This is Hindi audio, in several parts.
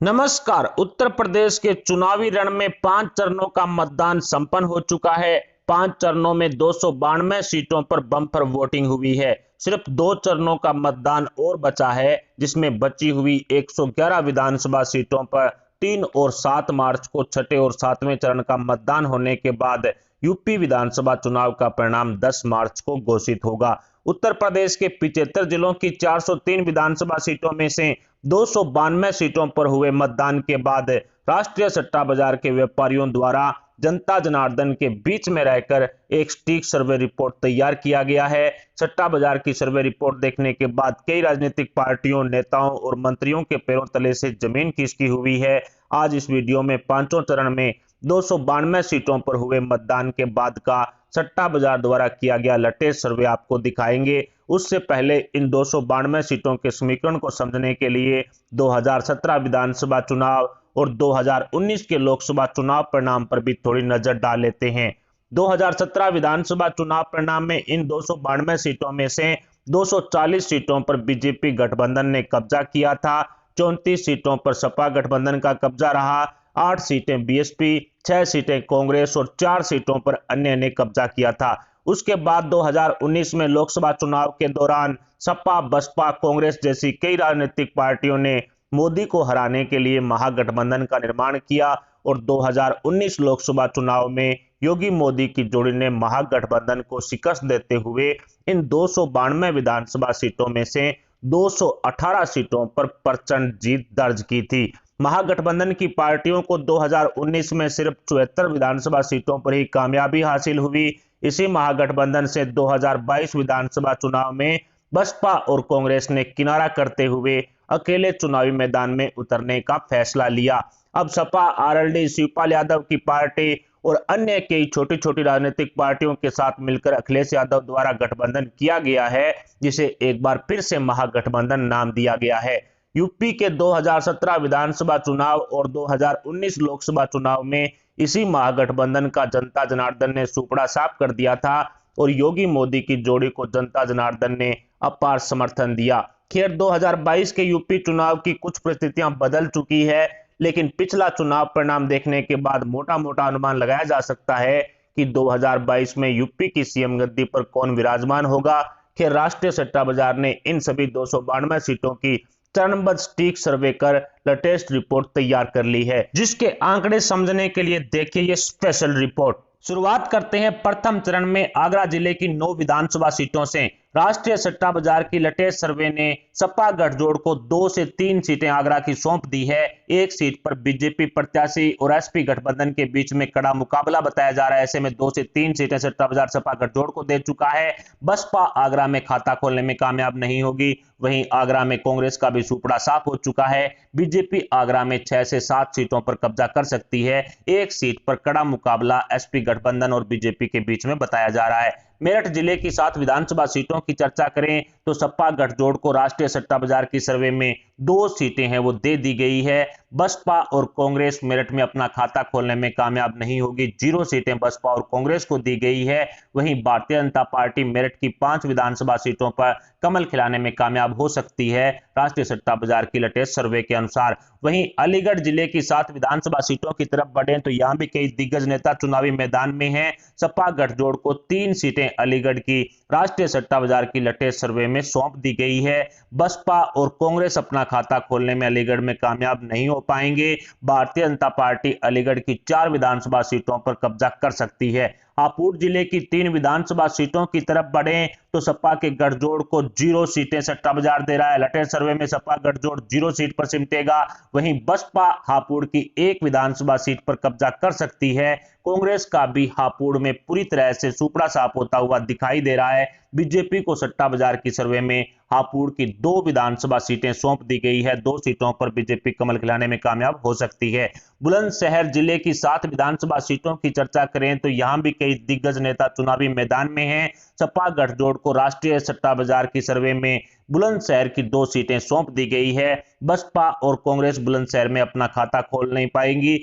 नमस्कार। उत्तर प्रदेश के चुनावी रण में 5 चरणों का मतदान संपन्न हो चुका है। 5 चरणों में 292 सीटों पर बम्पर वोटिंग हुई है। सिर्फ 2 चरणों का मतदान और बचा है, जिसमें बची हुई 111 विधानसभा सीटों पर 3 और 7 मार्च को छठे और 7वें चरण का मतदान होने के बाद यूपी विधानसभा चुनाव का परिणाम 10 मार्च को घोषित होगा। उत्तर प्रदेश के 75 जिलों की 403 विधानसभा सीटों में से 292 सीटों पर हुए मतदान के बाद राष्ट्रीय सट्टा बाजार के व्यापारियों द्वारा जनता जनार्दन के बीच में रहकर एक सटीक सर्वे रिपोर्ट तैयार किया गया है। सट्टा बाजार की सर्वे रिपोर्ट देखने के बाद कई राजनीतिक पार्टियों, नेताओं और मंत्रियों के पैरों तले से जमीन खिसकी हुई है। आज इस वीडियो में पांचों चरण में 292 सीटों पर हुए मतदान के बाद का सट्टा बाजार द्वारा किया गया लेटेस्ट सर्वे आपको दिखाएंगे। उससे पहले इन 292 सीटों के समीकरण को समझने के लिए 2017 विधानसभा चुनाव और 2019 के लोकसभा चुनाव परिणाम पर भी थोड़ी नजर डाल लेते हैं। 2017 विधानसभा चुनाव परिणाम में इन 292 सीटों में से 240 सीटों पर बीजेपी गठबंधन ने कब्जा किया था। 34 सीटों पर सपा गठबंधन का कब्जा रहा। 8 सीटें बीएसपी, 6 सीटें कांग्रेस और 4 सीटों पर अन्य ने कब्जा किया था। उसके बाद 2019 में लोकसभा चुनाव के दौरान सपा, बसपा, कांग्रेस जैसी कई राजनीतिक पार्टियों ने मोदी को हराने के लिए महागठबंधन का निर्माण किया और 2019 लोकसभा चुनाव में योगी मोदी की जोड़ी ने महागठबंधन को शिकस्त देते हुए इन 292 विधानसभा सीटों में से 218 सीटों पर प्रचंड जीत दर्ज की थी। महागठबंधन की पार्टियों को 2019 में सिर्फ 74 विधानसभा सीटों पर ही कामयाबी हासिल हुई। इसी महागठबंधन से 2022 विधानसभा चुनाव में बसपा और कांग्रेस ने किनारा करते हुए अकेले चुनावी मैदान में उतरने का फैसला लिया। अब सपा, आरएलडी, शिवपाल यादव की पार्टी और अन्य कई छोटी छोटी राजनीतिक पार्टियों के साथ मिलकर अखिलेश यादव द्वारा गठबंधन किया गया है, जिसे एक बार फिर से महागठबंधन नाम दिया गया है। यूपी के 2017 विधानसभा चुनाव और 2019 लोकसभा चुनाव में इसी महागठबंधन का जनता जनार्दन ने सुपड़ा साफ कर दिया था और योगी मोदी की जोड़ी को जनता जनार्दन ने अपार समर्थन दिया। खैर, 2022 के यूपी चुनाव की कुछ परिस्थितियां बदल चुकी है, लेकिन पिछला चुनाव परिणाम देखने के बाद मोटा मोटा अनुमान लगाया जा सकता है कि 2022 में यूपी की सीएम गद्दी पर कौन विराजमान होगा। खैर, राष्ट्रीय सट्टा बाजार ने इन सभी 292 सीटों की चरणबद्ध सटीक सर्वे कर लेटेस्ट रिपोर्ट तैयार कर ली है, जिसके आंकड़े समझने के लिए देखिए ये स्पेशल रिपोर्ट। शुरुआत करते हैं प्रथम चरण में आगरा जिले की 9 विधानसभा सीटों से। राष्ट्रीय सट्टा बाजार की लेटेस्ट सर्वे ने सपा गठजोड़ को 2 से 3 सीटें आगरा की सौंप दी है। एक सीट पर बीजेपी प्रत्याशी और एसपी गठबंधन के बीच में कड़ा मुकाबला बताया जा रहा है। ऐसे में 2 से 3 सीटें सट्टा बाजार सपा गठजोड़ को दे चुका है। बसपा आगरा में खाता खोलने में कामयाब नहीं होगी। वहीं आगरा में कांग्रेस का भी सुपड़ा साफ हो चुका है। बीजेपी आगरा में 6 से 7 सीटों पर कब्जा कर सकती है। एक सीट पर कड़ा मुकाबला एसपी गठबंधन और बीजेपी के बीच में बताया जा रहा है। मेरठ जिले की 7 विधानसभा सीटों की चर्चा करें तो सपा गठजोड़ को राष्ट्रीय सट्टा बाजार की सर्वे में 2 सीटें हैं वो दे दी गई है। बसपा और कांग्रेस मेरठ में अपना खाता खोलने में कामयाब नहीं होगी। 0 सीटें बसपा और कांग्रेस को दी गई है। वहीं भारतीय जनता पार्टी मेरठ की 5 विधानसभा सीटों पर कमल खिलाने में कामयाब हो सकती है, राष्ट्रीय सट्टा बाजार की लेटेस्ट सर्वे के अनुसार। वहीं अलीगढ़ जिले की 7 विधानसभा सीटों की तरफ बढ़े तो यहां भी कई दिग्गज नेता चुनावी मैदान में हैं। सपा गठजोड़ को 3 सीटें अलीगढ़ की राष्ट्रीय सट्टा बाजार की लेटेस्ट सर्वे में सौंप दी गई है। बसपा और कांग्रेस अपना खाता खोलने में अलीगढ़ में कामयाब नहीं हो पाएंगे। भारतीय जनता पार्टी अलीगढ़ की 4 विधानसभा सीटों पर कब्जा कर सकती है। हापुड़ जिले की 3 विधानसभा सीटों की तरफ बढ़े तो सपा के गठजोड़ को 0 सीटें सट्टा बाजार दे रहा है। लेटेस्ट सर्वे में सपा गठजोड़ 0 सीट पर सिमटेगा। वहीं बसपा हापुड़ की 1 विधानसभा सीट पर कब्जा कर सकती है। कांग्रेस का भी हापुड़ में पूरी तरह से सुपड़ा साफ होता हुआ दिखाई दे रहा है। बीजेपी को सट्टा बाजार की सर्वे में हापुड़ की 2 विधानसभा सीटें सौंप दी गई है। 2 सीटों पर बीजेपी कमल खिलाने में कामयाब हो सकती है। बुलंदशहर जिले की 7 विधानसभा सीटों की चर्चा करें तो यहां भी कई दिग्गज नेता चुनावी मैदान में हैं। सपा गठजोड़ को राष्ट्रीय सट्टा बाजार की सर्वे में बुलंदशहर की 2 सीटें सौंप दी गई है। बसपा और कांग्रेस बुलंदशहर में अपना खाता खोल नहीं पाएंगी,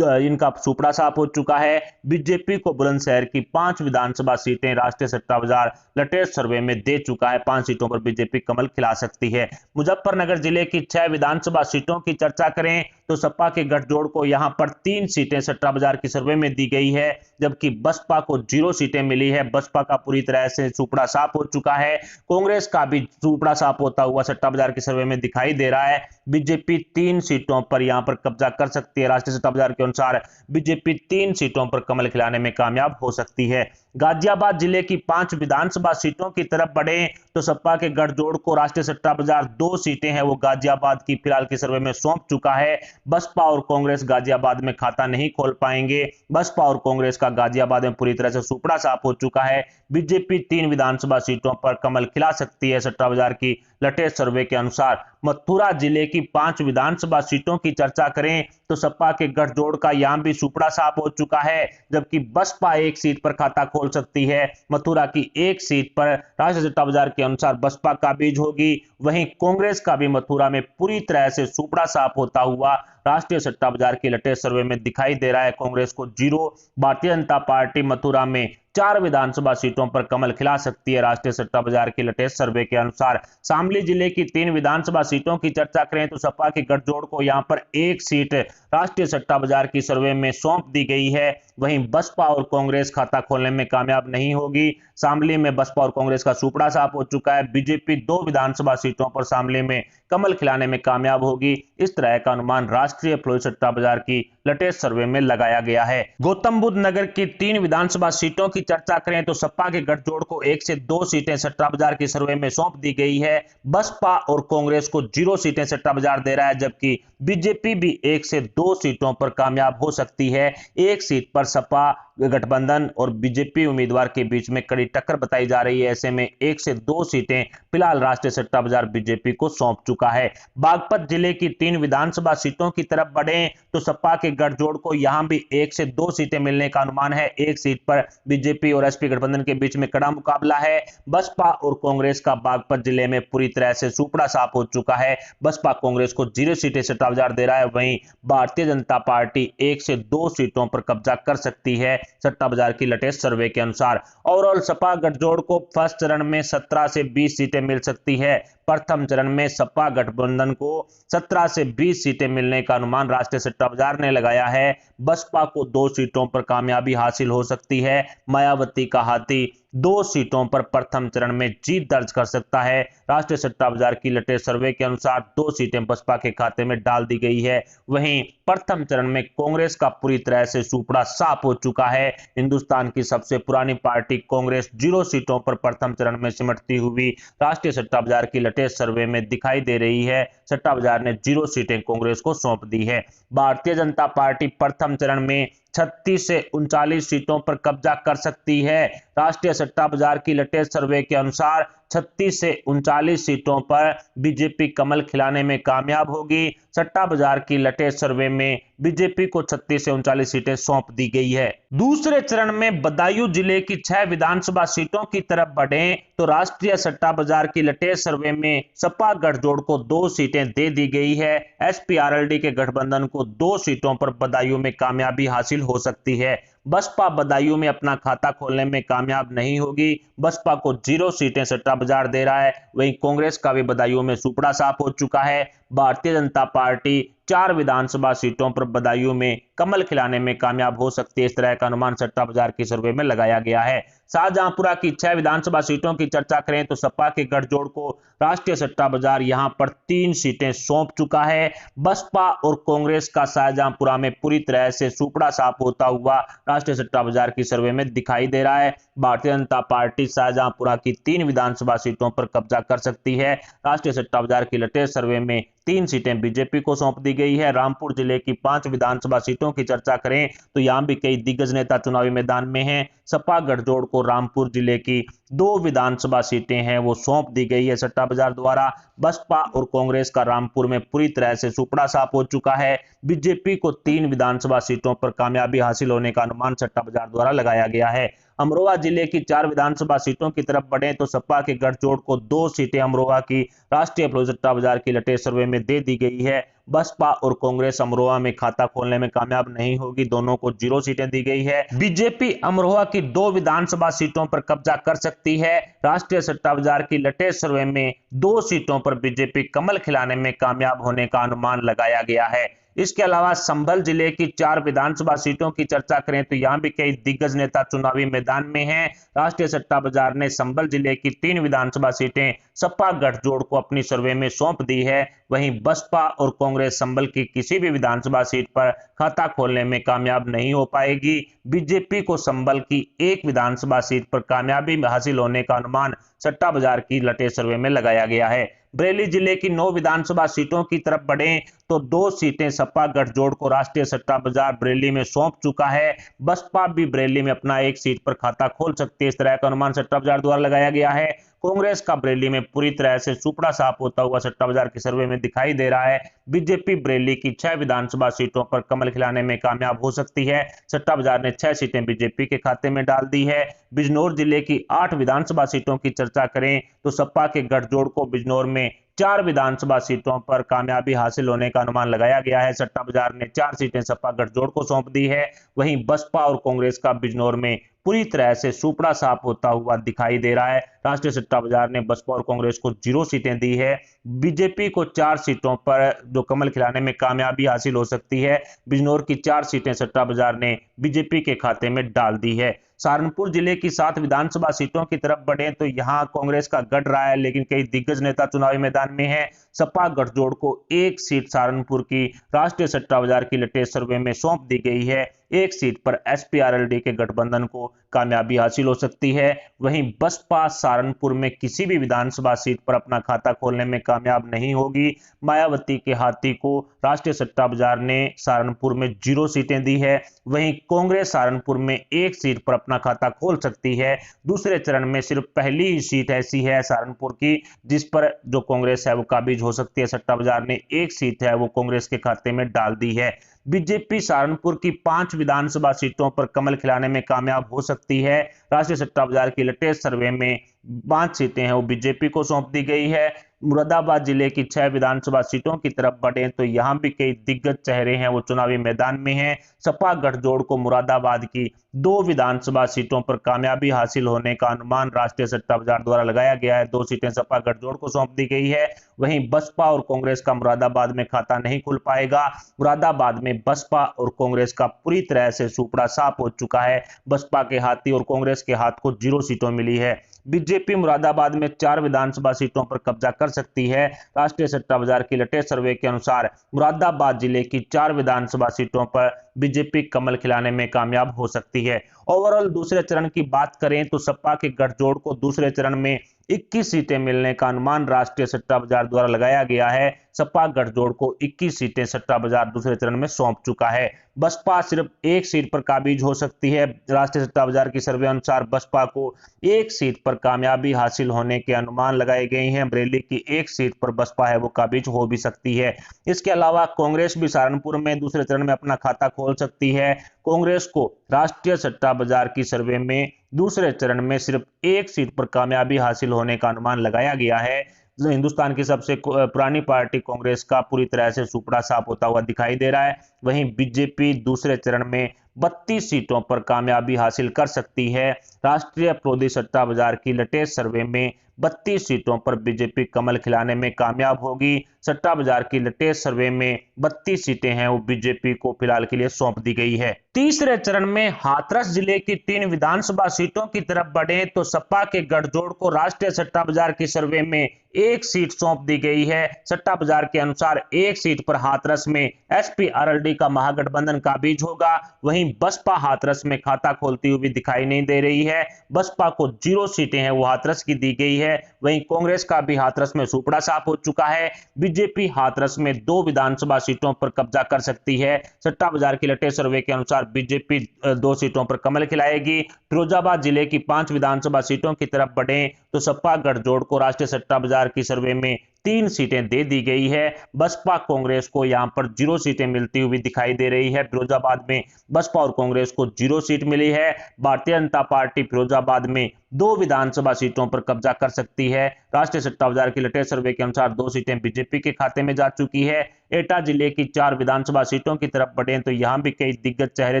इनका सुपड़ा साफ हो चुका है। बीजेपी को बुलंदशहर की 5 विधानसभा सीटें राष्ट्रीय सट्टा बाजार लेटेस्ट सर्वे में दे चुका है। 5 सीटों पर बीजेपी कमल खिला सकती है। मुजफ्फरनगर जिले की 6 विधानसभा सीटों की चर्चा करें तो सपा के गठजोड़ को यहां पर 3 सीटें सट्टा बाजार की सर्वे में दी गई है, जबकि बसपा को 0 सीटें मिली है। बसपा का पूरी तरह से सुपड़ा साफ हो चुका है। कांग्रेस का भी सुपड़ा साफ होता हुआ सट्टा बाजार की सर्वे में दिखाई दे रहा है। बीजेपी 3 सीटों पर यहां पर कब्जा कर सकती है। राष्ट्रीय सट्टा बाजार के अनुसार बीजेपी 3 सीटों पर कमल खिलाने में कामयाब हो सकती है। गाजियाबाद जिले की 5 विधानसभा सीटों की तरफ बढ़े तो सपा के गठजोड़ को राष्ट्रीय सट्टा बाजार 2 सीटें हैं वो गाजियाबाद की फिलहाल की सर्वे में सौंप चुका है। बसपा और कांग्रेस गाजियाबाद में खाता नहीं खोल पाएंगे। बसपा और कांग्रेस का गाजियाबाद में पूरी तरह से सुपड़ा साफ हो चुका है। बीजेपी 3 विधानसभा सीटों पर कमल खिला सकती है। सट्टा बाजार की लेटेस्ट सर्वे के अनुसार मथुरा जिले की 5 विधानसभा सीटों की चर्चा करें तो सपा के गठजोड़ का यहां भी सुपड़ा साफ हो चुका है, जबकि बसपा 1 सीट पर खाता खोल सकती है। मथुरा की 1 सीट पर राष्ट्रीय सट्टा बाजार के अनुसार बसपा का बीज होगी। वहीं कांग्रेस का भी मथुरा में पूरी तरह से सुपड़ा साफ होता हुआ राष्ट्रीय सट्टा बाजार की लेटेस्ट सर्वे में दिखाई दे रहा है। कांग्रेस को 0, भारतीय जनता पार्टी मथुरा में 4 विधानसभा सीटों पर कमल खिला सकती है। राष्ट्रीय सट्टा बाजार की लेटेस्ट सर्वे के अनुसार शामली जिले की 3 विधानसभा सीटों की चर्चा करें तो सपा के गठजोड़ को यहां पर 1 सीट राष्ट्रीय सट्टा बाजार की सर्वे में सौंप दी गई है। वहीं बसपा और कांग्रेस खाता खोलने में कामयाब नहीं होगी। शामली में बसपा और कांग्रेस का सुपड़ा साफ हो चुका है। बीजेपी 2 विधानसभा सीटों पर शामली में कमल खिलाने में कामयाब होगी। इस तरह का अनुमान राष्ट्रीय फ्लोरिड सट्टा बाजार की लेटेस्ट सर्वे में लगाया गया है। गौतम बुद्ध नगर की 3 विधानसभा सीटों की चर्चा करें तो सपा के गठजोड़ को 1 से 2 सीटें सट्टा बाजार की सर्वे में सौंप दी गई है। बसपा और कांग्रेस को 0 सीटें सट्टा बाजार दे रहा है, जबकि बीजेपी भी 1 से 2 सीटों पर कामयाब हो सकती है। 1 सीट पर सपा गठबंधन और बीजेपी उम्मीदवार के बीच में कड़ी टक्कर बताई जा रही है। ऐसे में 1 से 2 सीटें फिलहाल राष्ट्रीय सट्टा बाजार बीजेपी को सौंप चुका है। बागपत जिले की 3 विधानसभा सीटों की तरफ बढ़े तो सपा के गठजोड़ को यहां भी 1 से 2 सीटें मिलने का अनुमान है। 1 सीट पर बीजेपी और एसपी गठबंधन के बीच में कड़ा मुकाबला है। बसपा और कांग्रेस का बागपत जिले में पूरी तरह से सुपड़ा साफ हो चुका है। बसपा कांग्रेस को 0 सीटें सट्टा बाजार दे रहा है। वहीं भारतीय जनता पार्टी 1 से 2 सीटों पर कब्जा कर सकती है सट्टा बाजार की लेटेस्ट सर्वे के अनुसार। ओवरऑल सपा गठजोड़ को फर्स्ट चरण में 17 से 20 सीटें मिल सकती है। प्रथम चरण में सपा गठबंधन को 17 से 20 सीटें मिलने का अनुमान राष्ट्रीय सट्टा बाजार ने लगाया है। बसपा को 2 सीटों पर कामयाबी हासिल हो सकती है। मायावती का हाथी 2 सीटों पर प्रथम चरण में जीत दर्ज कर सकता है। राष्ट्रीय सट्टा बाजार की लेटेस्ट सर्वे के अनुसार 2 सीटें बसपा के खाते में डाल दी गई है। वहीं प्रथम चरण में कांग्रेस का पूरी तरह से सुपड़ा साफ हो चुका है। हिंदुस्तान की सबसे पुरानी पार्टी कांग्रेस 0 सीटों पर प्रथम चरण में सिमटती हुई राष्ट्रीय सट्टा बाजार की लेटेस्ट सर्वे में दिखाई दे रही है। सट्टा बाजार ने 0 सीटें कांग्रेस को सौंप दी है। भारतीय जनता पार्टी प्रथम चरण में 36 से 39 सीटों पर कब्जा कर सकती है। राष्ट्रीय सट्टा बाजार की लेटेस्ट सर्वे के अनुसार 36 से 39 सीटों पर बीजेपी कमल खिलाने में कामयाब होगी। सट्टा बाजार की लेटेस्ट सर्वे में बीजेपी को 36 से 39 सीटें सौंप दी गई है। दूसरे चरण में बदायूं जिले की 6 विधानसभा सीटों की तरफ बढ़े तो राष्ट्रीय सट्टा बाजार की लेटेस्ट सर्वे में सपा गठजोड़ को 2 सीटें दे दी गई है। एसपी-आरएलडी के गठबंधन को 2 सीटों पर बदायूं में कामयाबी हासिल हो सकती है। बसपा बदायूं में अपना खाता खोलने में कामयाब नहीं होगी। बसपा को 0 सीटें सट्टा बाजार दे रहा है। वहीं कांग्रेस का भी बदायूं में सुपड़ा साफ हो चुका है। भारतीय जनता पार्टी 4 विधानसभा सीटों पर बदायूं में कमल खिलाने में कामयाब हो सकती है। इस तरह का अनुमान सट्टा बाजार की सर्वे में लगाया गया है। शाहजहांपुरा की 6 विधानसभा सीटों की चर्चा करें तो सपा के गठजोड़ को राष्ट्रीय सट्टा बाजार यहां पर 3 सीटें सौंप चुका है। बसपा और कांग्रेस का शाहजहांपुरा में पूरी तरह से सुपड़ा साफ होता हुआ राष्ट्रीय सट्टा बाजार की सर्वे में दिखाई दे रहा है। भारतीय जनता पार्टी शाहजहांपुरा की 3 विधानसभा सीटों पर कब्जा कर सकती है। राष्ट्रीय सट्टा बाजार की लेटेस्ट सर्वे में 3 सीटें बीजेपी को सौंप दी गई है। रामपुर जिले की 5 विधानसभा सीटों की चर्चा करें तो यहां भी कई दिग्गज नेता चुनावी मैदान में हैं। सपा गठजोड़ को रामपुर जिले की 2 विधानसभा सीटें हैं वो सौंप दी गई है सट्टा बाजार द्वारा। बसपा और कांग्रेस का रामपुर में पूरी तरह से सुपड़ा साफ हो चुका है। बीजेपी को 3 विधानसभा सीटों पर कामयाबी हासिल होने का अनुमान सट्टा बाजार द्वारा लगाया गया है। अमरोहा जिले की 4 विधानसभा सीटों की तरफ बढ़े तो सपा के गठजोड़ को 2 सीटें अमरोहा की राष्ट्रीय प्रोजेक्ट सट्टा बाजार की लेटेस्ट सर्वे में दे दी गई है। बसपा और कांग्रेस अमरोहा में खाता खोलने में कामयाब नहीं होगी, दोनों को 0 सीटें दी गई है। बीजेपी अमरोहा की 2 विधानसभा सीटों पर कब्जा कर सकती है। राष्ट्रीय सट्टा बाजार की लेटेस्ट सर्वे में 2 सीटों पर बीजेपी कमल खिलाने में कामयाब होने का अनुमान लगाया गया है। इसके अलावा संभल जिले की 4 विधानसभा सीटों की चर्चा करें तो यहां भी कई दिग्गज नेता चुनावी मैदान में हैं। राष्ट्रीय सट्टा बाजार ने संभल जिले की 3 विधानसभा सीटें सपा गठजोड़ को अपनी सर्वे में सौंप दी है। वहीं बसपा और कांग्रेस संभल की किसी भी विधानसभा सीट पर खाता खोलने में कामयाब नहीं हो पाएगी। बीजेपी को संभल की 1 विधानसभा सीट पर कामयाबी हासिल होने का अनुमान सट्टा बाजार की लेटेस्ट सर्वे में लगाया गया है। बरेली जिले की 9 विधानसभा सीटों की तरफ बढ़े तो 2 सीटें सपा गठजोड़ को राष्ट्रीय सट्टा बाजार बरेली में सौंप चुका है। बसपा भी बरेली में अपना 1 सीट पर खाता खोल सकती है, इस तरह का अनुमान सट्टा बाजार द्वारा लगाया गया है। कांग्रेस का बरेली में पूरी तरह से सुपड़ा साफ होता हुआ सट्टा बाजार के सर्वे में दिखाई दे रहा है। बीजेपी बरेली की 6 विधानसभा सीटों पर कमल खिलाने में कामयाब हो सकती है। सट्टा बाजार ने 6 सीटें बीजेपी के खाते में डाल दी है। बिजनौर जिले की 8 विधानसभा सीटों की चर्चा करें तो सपा के गठजोड़ को बिजनौर में 4 विधानसभा सीटों पर कामयाबी हासिल होने का अनुमान लगाया गया है। सट्टा बाजार ने 4 सीटें सपा गठजोड़ को सौंप दी है। वहीं बसपा और कांग्रेस का बिजनौर में पूरी तरह से सुपड़ा साफ होता हुआ दिखाई दे रहा है। राष्ट्रीय सट्टा बाजार ने बसपा और कांग्रेस को 0 सीटें दी है। बीजेपी को 4 सीटों पर जो कमल खिलाने में कामयाबी हासिल हो सकती है। बिजनौर की 4 सीटें सट्टा बाजार ने बीजेपी के खाते में डाल दी है। सहारनपुर जिले की 7 विधानसभा सीटों की तरफ बढ़े तो यहां कांग्रेस का गढ़ रहा है, लेकिन कई दिग्गज नेता चुनावी मैदान में हैं। सपा गठजोड़ को 1 सीट सहारनपुर की राष्ट्रीय सट्टा बाजार की लेटेस्ट सर्वे में सौंप दी गई है। 1 सीट पर एसपी-आरएलडी के गठबंधन को कामयाबी हासिल हो सकती है। वहीं बसपा सहारनपुर में किसी भी विधानसभा सीट पर अपना खाता खोलने में कामयाब नहीं होगी। मायावती के हाथी को राष्ट्रीय सट्टा बाजार ने सहारनपुर में 0 सीटें दी है। वहीं कांग्रेस सहारनपुर में 1 सीट पर अपना खाता खोल सकती है। दूसरे चरण में सिर्फ पहली ही सीट ऐसी है सहारनपुर की जिस पर जो कांग्रेस है वो काबिज हो सकती है। सट्टा बाजार ने 1 सीट है वो कांग्रेस के खाते में डाल दी है। बीजेपी सहारनपुर की 5 विधानसभा सीटों पर कमल खिलाने में कामयाब हो सकती है। राष्ट्रीय सट्टा बाजार की लेटेस्ट सर्वे में 5 सीटें हैं वो बीजेपी को सौंप दी गई है। मुरादाबाद जिले की 6 विधानसभा सीटों की तरफ बढ़े तो यहां भी कई दिग्गज चेहरे हैं वो चुनावी मैदान में हैं। सपा गठजोड़ को मुरादाबाद की 2 विधानसभा सीटों पर कामयाबी हासिल होने का अनुमान राष्ट्रीय सट्टा बाजार द्वारा लगाया गया है। 2 सीटें सपा गठजोड़ को सौंप दी गई है। वहीं बसपा और कांग्रेस का मुरादाबाद में खाता नहीं खुल पाएगा। मुरादाबाद में बसपा और कांग्रेस का पूरी तरह से सुपड़ा साफ हो चुका है। बसपा के हाथी और कांग्रेस के हाथ को 0 सीटों मिली है। बीजेपी मुरादाबाद में 4 विधानसभा सीटों पर कब्जा कर सकती है। राष्ट्रीय सट्टा बाजार की लेटेस्ट सर्वे के अनुसार मुरादाबाद जिले की 4 विधानसभा सीटों पर बीजेपी कमल खिलाने में कामयाब हो सकती है। ओवरऑल दूसरे चरण की बात करें तो सपा के गठजोड़ को दूसरे चरण में 21 सीटें मिलने का अनुमान राष्ट्रीय सट्टा बाजार द्वारा लगाया गया है। सपा गठजोड़ को 21 सीटें सट्टा बाजार दूसरे चरण में सौंप चुका है। बसपा सिर्फ 1 सीट पर काबिज हो सकती है। राष्ट्रीय सट्टा बाजार की सर्वे अनुसार बसपा को 1 सीट पर कामयाबी हासिल होने के अनुमान लगाए गए हैं। बरेली की 1 सीट पर बसपा है वो काबिज हो भी सकती है। इसके अलावा कांग्रेस भी सहारनपुर में दूसरे चरण में अपना खाता खोल सकती है। कांग्रेस को राष्ट्रीय सट्टा बाजार की सर्वे में दूसरे चरण में सिर्फ 1 सीट पर कामयाबी हासिल होने का अनुमान लगाया गया है। हिंदुस्तान की सबसे पुरानी पार्टी कांग्रेस का पूरी तरह से सुपड़ा साफ होता हुआ दिखाई दे रहा है। वहीं बीजेपी दूसरे चरण में 32 सीटों पर कामयाबी हासिल कर सकती है। राष्ट्रीय प्रोदेश सट्टा बाजार की लेटेस्ट सर्वे में 32 सीटों पर बीजेपी कमल खिलाने में कामयाब होगी। सट्टा बाजार की लेटेस्ट सर्वे में 32 सीटें हैं वो बीजेपी को फिलहाल के लिए सौंप दी गई है। तीसरे चरण में हाथरस जिले की 3 विधानसभा सीटों की तरफ बढ़े तो सपा के गठजोड़ को राष्ट्रीय सट्टा बाजार की सर्वे में 1 सीट सौंप दी गई है। सट्टा बाजार के अनुसार 1 सीट पर हाथरस में एसपी-आरएलडी का महागठबंधन काबिज होगा। वहीं वहीं बसपा हाथरस में खाता खोलती हुई दिखाई नहीं दे रही है। बसपा को 0 सीटें हैं वो हाथरस की दी गई है। वहीं कांग्रेस का भी हाथरस में सुपड़ा साफ हो चुका है। बीजेपी हाथरस में 2 विधानसभा सीटों पर कब्जा कर सकती है। सट्टा बाजार की लेटेस्ट सर्वे के अनुसार बीजेपी 2 सीटों पर कमल खिलाएगी। फिरोजाबाद जिले की 5 विधानसभा सीटों की तरफ बढ़े तो सपा गठजोड़ को राष्ट्रीय सट्टा बाजार की सर्वे में 3 सीटें दे दी गई है। बसपा कांग्रेस को यहां पर 0 सीटें मिलती हुई दिखाई दे रही है। फिरोजाबाद में बसपा और कांग्रेस को 0 सीट मिली है। भारतीय जनता पार्टी फिरोजाबाद में 2 विधानसभा सीटों पर कब्जा कर सकती है। राष्ट्रीय सट्टा बाजार की लेटेस्ट सर्वे के अनुसार 2 सीटें बीजेपी के खाते में जा चुकी है। एटा जिले की 4 विधानसभा सीटों की तरफ बढ़े तो यहां भी कई दिग्गज चेहरे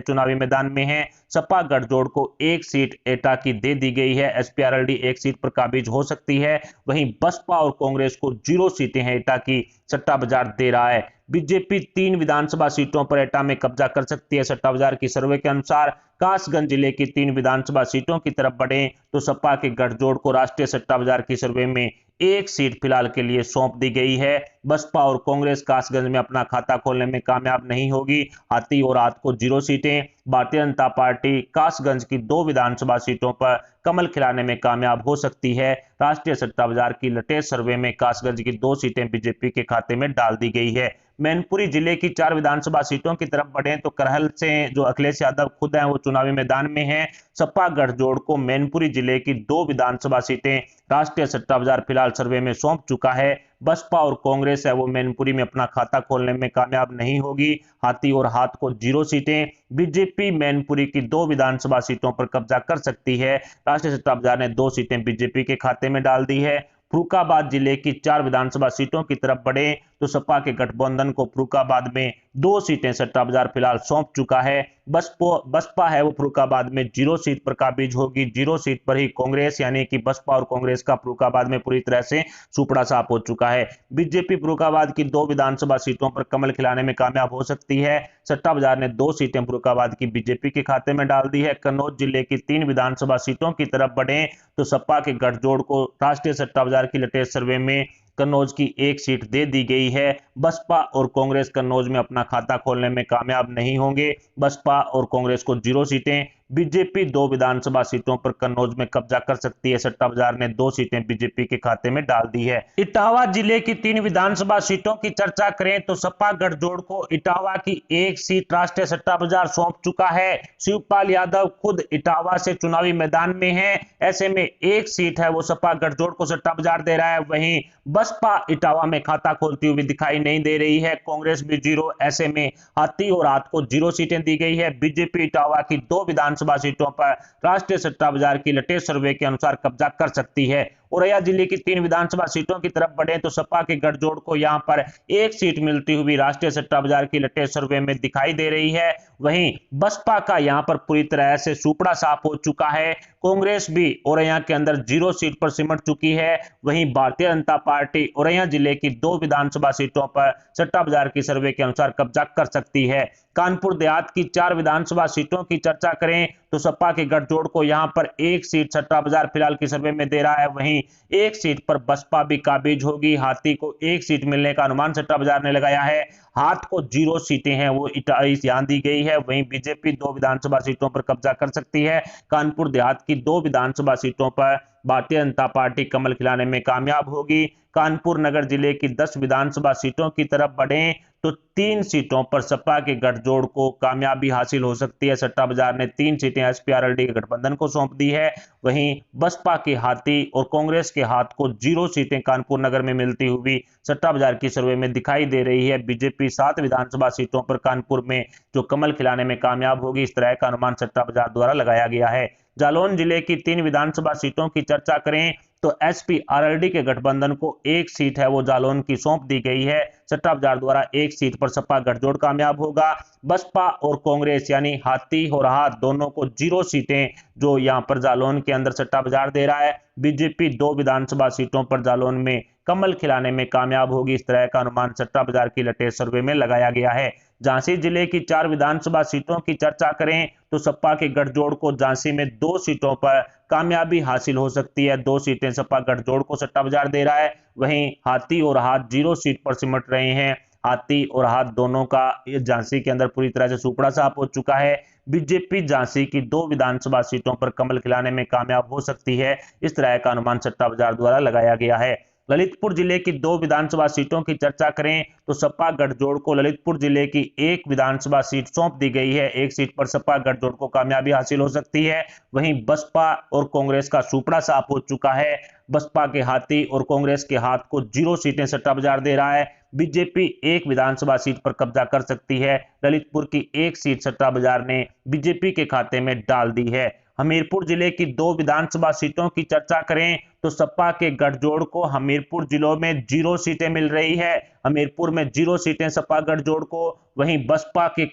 चुनावी मैदान में हैं। सपा गठजोड़ को 1 सीट एटा की दे दी गई है। एसपीआरएलडी 1 सीट पर काबिज हो सकती है। वहीं बसपा और कांग्रेस को 0 सीटें हैं एटा की सट्टा बाजार दे रहा है। बीजेपी 3 विधानसभा सीटों पर एटा में कब्जा कर सकती है। सट्टा बाजार की सर्वे के अनुसार कासगंज जिले की 3 विधानसभा सीटों की तरफ बढ़े तो सपा के गठजोड़ को राष्ट्रीय सट्टा बाजार की सर्वे में 1 सीट फिलहाल के लिए सौंप दी गई है। बसपा और कांग्रेस कासगंज में अपना खाता खोलने में कामयाब नहीं होगी। हाथी और हाथ को 0 सीटें। भारतीय जनता पार्टी कासगंज की 2 विधानसभा सीटों पर कमल खिलाने में कामयाब हो सकती है। राष्ट्रीय सट्टा बाजार की लेटेस्ट सर्वे में कासगंज की 2 सीटें बीजेपी के खाते में डाल दी गई है। मैनपुरी जिले की 4 विधानसभा सीटों की तरफ बढ़े तो करहल से जो अखिलेश यादव खुद हैं वो चुनावी मैदान में हैं। सपा गठजोड़ को मैनपुरी जिले की 2 विधानसभा सीटें राष्ट्रीय सट्टा बाजार फिलहाल सर्वे में सौंप चुका है। बसपा और कांग्रेस है वो मैनपुरी में अपना खाता खोलने में कामयाब नहीं होगी। हाथी और हाथ को 0 सीटें। बीजेपी मैनपुरी की 2 विधानसभा सीटों पर कब्जा कर सकती है। राष्ट्रीय सट्टा बाजार ने 2 सीटें बीजेपी के खाते में डाल दी है। फर्रुखाबाद जिले की 4 विधानसभा सीटों की तरफ बढ़े तो सपा के गठबंधन को फर्रुखाबाद में 2 सीटें सट्टा बाजार फिलहाल सौंप चुका है। बसपा है वो फर्रुखाबाद में 0 सीट पर काबिज होगी। 0 सीट पर ही कांग्रेस यानी कि बसपा और कांग्रेस का फर्रुखाबाद में पूरी तरह से सुपड़ा साफ हो चुका है। बीजेपी फर्रुखाबाद की 2 विधानसभा सीटों पर कमल खिलाने में कामयाब हो सकती है। सट्टा बाजार ने 2 सीटें फर्रुखाबाद की बीजेपी के खाते में डाल दी है। कन्नौज जिले की 3 विधानसभा सीटों की तरफ बढ़े तो सपा के गठजोड़ को राष्ट्रीय सट्टा बाजार की लेटेस्ट सर्वे में कन्नौज की 1 सीट दे दी गई है। बसपा और कांग्रेस कन्नौज में अपना खाता खोलने में कामयाब नहीं होंगे। बसपा और कांग्रेस को 0 सीटें। बीजेपी 2 विधानसभा सीटों पर कन्नौज में कब्जा कर सकती है। सट्टा बाजार ने 2 सीटें बीजेपी के खाते में डाल दी है। इटावा जिले की 3 विधानसभा सीटों की चर्चा करें तो सपा गठजोड़ को इटावा की 1 सीट राष्ट्रीय सट्टा बाजार सौंप चुका है। शिवपाल यादव खुद इटावा से चुनावी मैदान में है। ऐसे में 1 सीट है वो सपा गठजोड़ को सट्टा बाजार दे रहा है। वहीं बसपा इटावा में खाता खोलती हुई दिखाई नहीं दे रही है। कांग्रेस भी 0। ऐसे में हाथी और हाथ को 0 सीटें दी गई है। बीजेपी इटावा की 2 विधानसभा सीटों पर राष्ट्रीय सट्टा बाजार की लेटेस्ट सर्वे के अनुसार कब्जा कर सकती है। औरैया जिले की 3 विधानसभा सीटों की तरफ बढ़े तो सपा के गठजोड़ को यहां पर 1 सीट मिलती हुई राष्ट्रीय सट्टा बाजार की लेटेस्ट सर्वे में दिखाई दे रही है। वहीं बसपा का यहां पर पूरी तरह से सुपड़ा साफ हो चुका है। कांग्रेस भी औरैया के अंदर 0 सीट पर सिमट चुकी है। वहीं भारतीय जनता पार्टी औरैया जिले की 2 विधानसभा सीटों पर सट्टा बाजार की सर्वे के अनुसार कब्जा कर सकती है। कानपुर देहात की 4 विधानसभा सीटों की चर्चा करें तो सपा के गठजोड़ को यहां पर 1 सीट सट्टा बाजार फिलहाल की सर्वे में दे रहा है। वहीं 1 सीट पर बसपा भी काबिज होगी। हाथी को 1 सीट मिलने का अनुमान सट्टा बाजार ने लगाया है। हाथ को 0 सीटें हैं वो यहां दी गई है। वहीं बीजेपी 2 विधानसभा सीटों पर कब्जा कर सकती है। कानपुर देहात की 2 विधानसभा सीटों पर भारतीय जनता पार्टी कमल खिलाने में कामयाब होगी। कानपुर नगर जिले की 10 विधानसभा सीटों की तरफ बढ़े तो 3 सीटों पर सपा के गठजोड़ को कामयाबी हासिल हो सकती है। सट्टा बाजार ने 3 सीटें एसपीआरएलडी के गठबंधन को सौंप दी है। वहीं बसपा के हाथी और कांग्रेस के हाथ को 0 सीटें कानपुर नगर में मिलती हुई सट्टा बाजार की सर्वे में दिखाई दे रही है। बीजेपी 7 विधानसभा सीटों पर कानपुर में जो कमल खिलाने में कामयाब होगी, इस तरह का अनुमान सट्टा बाजार द्वारा लगाया गया है। जालौन जिले की 3 विधानसभा सीटों की चर्चा करें तो एसपीआरएलडी के गठबंधन को 1 सीट है वो जालौन की सौंप दी गई है। सट्टा बाजार द्वारा 1 सीट पर सपा गठजोड़ कामयाब होगा। बसपा और कांग्रेस यानी हाथी और हाथ दोनों को 0 सीटें जो यहां पर जालौन के अंदर सट्टा बाजार दे रहा है। बीजेपी 2 विधानसभा सीटों पर जालौन में कमल खिलाने में कामयाब होगी। इस तरह का अनुमान सट्टा बाजार की लेटेस्ट सर्वे में लगाया गया है। झांसी जिले की 4 विधानसभा सीटों की चर्चा करें तो सपा के गठजोड़ को झांसी में 2 सीटों पर कामयाबी हासिल हो सकती है। 2 सीटें सपा गठजोड़ को सट्टा बाजार दे रहा है। वहीं हाथी और हाथ 0 सीट पर सिमट रहे हैं। हाथी और हाथ दोनों का झांसी के अंदर पूरी तरह से सुपड़ा साफ हो चुका है। बीजेपी झांसी की 2 विधानसभा सीटों पर कमल खिलाने में कामयाब हो सकती है। इस तरह का अनुमान सट्टा बाजार द्वारा लगाया गया है। ललितपुर जिले की 2 विधानसभा सीटों की चर्चा करें तो सपा गठजोड़ को ललितपुर जिले की 1 विधानसभा सीट सौंप दी गई है। एक सीट पर सपा गठजोड़ को कामयाबी हासिल हो सकती है। वहीं बसपा और कांग्रेस का सुपड़ा साफ हो चुका है। बसपा के हाथी और कांग्रेस के हाथ को 0 सीटें सट्टा बाजार दे रहा है। बीजेपी 1 विधानसभा सीट पर कब्जा कर सकती है। ललितपुर की 1 सीट सट्टा बाजार ने बीजेपी के खाते में डाल दी है। हमीरपुर जिले की 2 विधानसभा सीटों की चर्चा करें तो सपा के गठजोड़ को हमीरपुर जिलों में 0 सीटें मिल रही है। हमीरपुर में 0 सीटें सपा गठजोड़ को। वहीं बसपा के